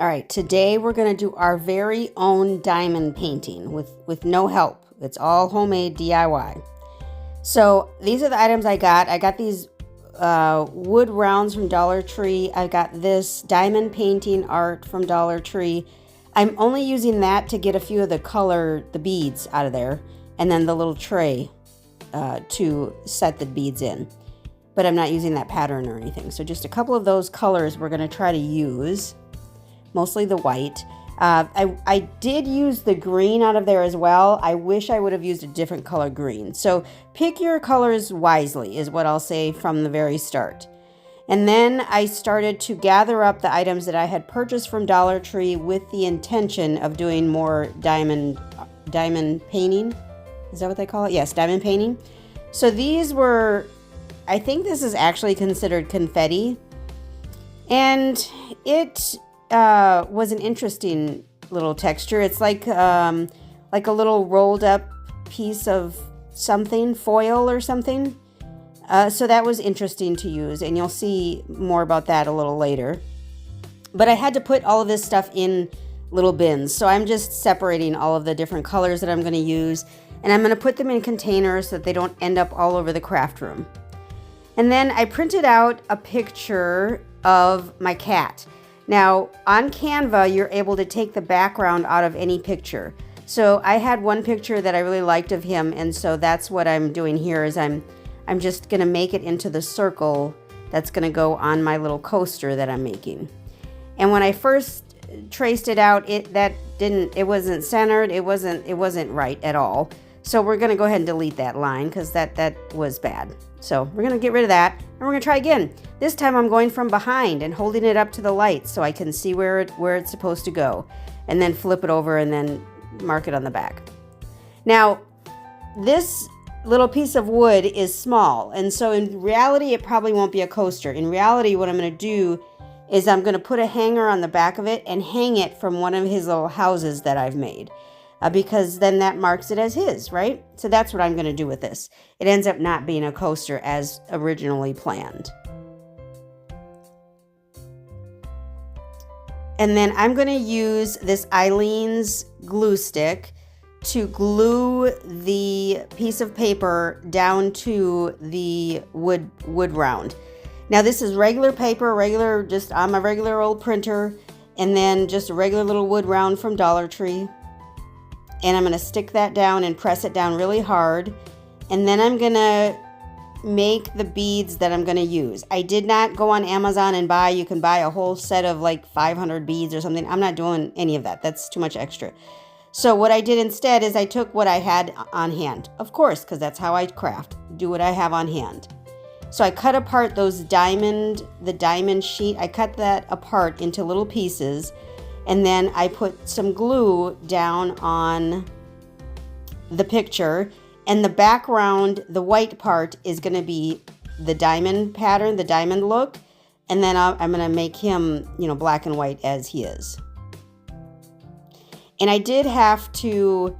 All right, today we're going to do our very own diamond painting with no help. It's all homemade DIY. So these are the items I got. I got these wood rounds from Dollar Tree. I got this diamond painting art from Dollar Tree. I'm only using that to get a few of the beads out of there, and then the little tray to set the beads in. But I'm not using that pattern or anything. So just a couple of those colors we're going to try to use. Mostly the white. I did use the green out of there as well. I wish I would have used a different color green. So pick your colors wisely is what I'll say from the very start. And then I started to gather up the items that I had purchased from Dollar Tree with the intention of doing more diamond painting. Is that what they call it? Yes, diamond painting. So these were, I think this is actually considered confetti. And it was an interesting little texture. It's like a little rolled up piece of something, foil or something. So that was interesting to use, and you'll see more about that a little later. But I had to put all of this stuff in little bins, so I'm just separating all of the different colors that I'm going to use, and I'm going to put them in containers so that they don't end up all over the craft room. And then I printed out a picture of my cat. Now, on Canva, you're able to take the background out of any picture. So I had one picture that I really liked of him, and so that's what I'm doing here is I'm just going to make it into the circle that's going to go on my little coaster that I'm making. And when I first traced it out, it wasn't centered, it wasn't right at all. So we're going to go ahead and delete that line because that was bad. So we're going to get rid of that, and we're going to try again. This time I'm going from behind and holding it up to the light so I can see where it's supposed to go, and then flip it over and then mark it on the back. Now, this little piece of wood is small, and so in reality it probably won't be a coaster. In reality, what I'm going to do is I'm going to put a hanger on the back of it and hang it from one of his little houses that I've made. Because then that marks it as his, right? So that's what I'm going to do with this. It ends up not being a coaster as originally planned. And then I'm going to use this Eileen's glue stick to glue the piece of paper down to the wood round. Now this is regular paper, just on my regular old printer, and then just a regular little wood round from Dollar Tree. And I'm going to stick that down and press it down really hard. And then I'm going to make the beads that I'm going to use. I did not go on Amazon and you can buy a whole set of like 500 beads or something. I'm not doing any of that. That's too much extra. So what I did instead is I took what I had on hand. Of course, because that's how I craft. Do what I have on hand. So I cut apart the diamond sheet. I cut that apart into little pieces. And then I put some glue down on the picture, and the background, the white part, is going to be the diamond pattern, the diamond look, and then I'm going to make him, black and white as he is. And I did have to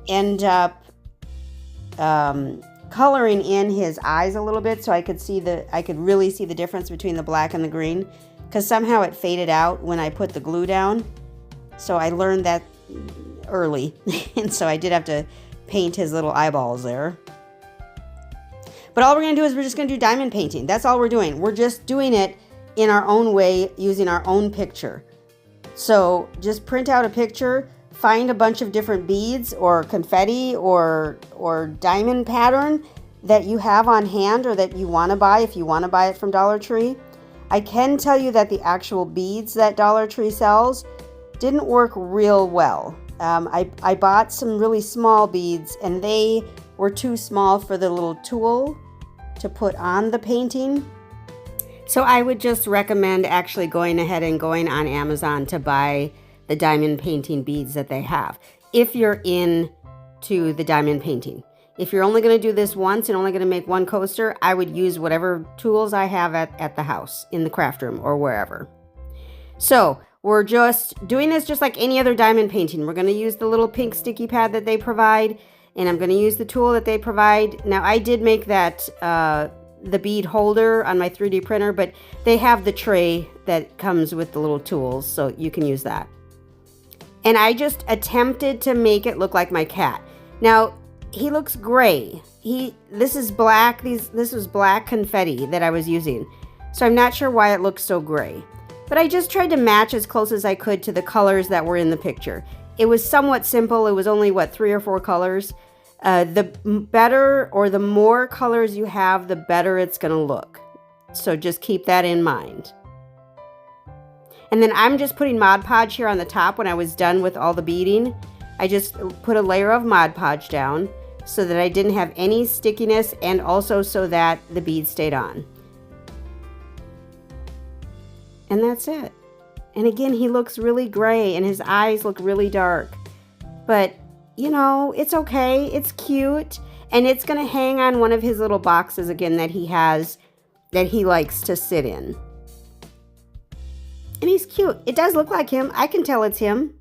end up coloring in his eyes a little bit so I could really see the difference between the black and the green. Because somehow it faded out when I put the glue down. So I learned that early. And so I did have to paint his little eyeballs there. But all we're going to do is we're just going to do diamond painting. That's all we're doing. We're just doing it in our own way using our own picture. So just print out a picture, find a bunch of different beads or confetti or diamond pattern that you have on hand or that you want to buy if you want to buy it from Dollar Tree. I can tell you that the actual beads that Dollar Tree sells didn't work real well. I bought some really small beads and they were too small for the little tool to put on the painting. So I would just recommend actually going ahead and going on Amazon to buy the diamond painting beads that they have if you're into the diamond painting. If you're only going to do this once and only going to make one coaster, I would use whatever tools I have at the house, in the craft room, or wherever. So we're just doing this just like any other diamond painting. We're going to use the little pink sticky pad that they provide, and I'm going to use the tool that they provide. Now, I did make that the bead holder on my 3D printer, but they have the tray that comes with the little tools, so you can use that. And I just attempted to make it look like my cat. Now, he looks gray. This is black. This was black confetti that I was using. So I'm not sure why it looks so gray. But I just tried to match as close as I could to the colors that were in the picture. It was somewhat simple. It was only, what, 3 or 4 colors? The better or the more colors you have, the better it's going to look. So just keep that in mind. And then I'm just putting Mod Podge here on the top when I was done with all the beading. I just put a layer of Mod Podge down so that I didn't have any stickiness and also so that the bead stayed on. And that's it. And again, he looks really gray and his eyes look really dark. But, you know, it's okay. It's cute. And it's going to hang on one of his little boxes again that he has that he likes to sit in. And he's cute. It does look like him. I can tell it's him.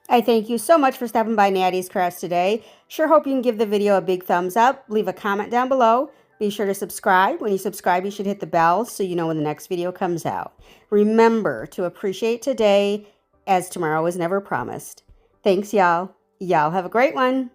I thank you so much for stopping by Nattys Crafts today. Sure hope you can give the video a big thumbs up. Leave a comment down below. Be sure to subscribe. When you subscribe, you should hit the bell so you know when the next video comes out. Remember to appreciate today, as tomorrow is never promised. Thanks, y'all. Y'all have a great one.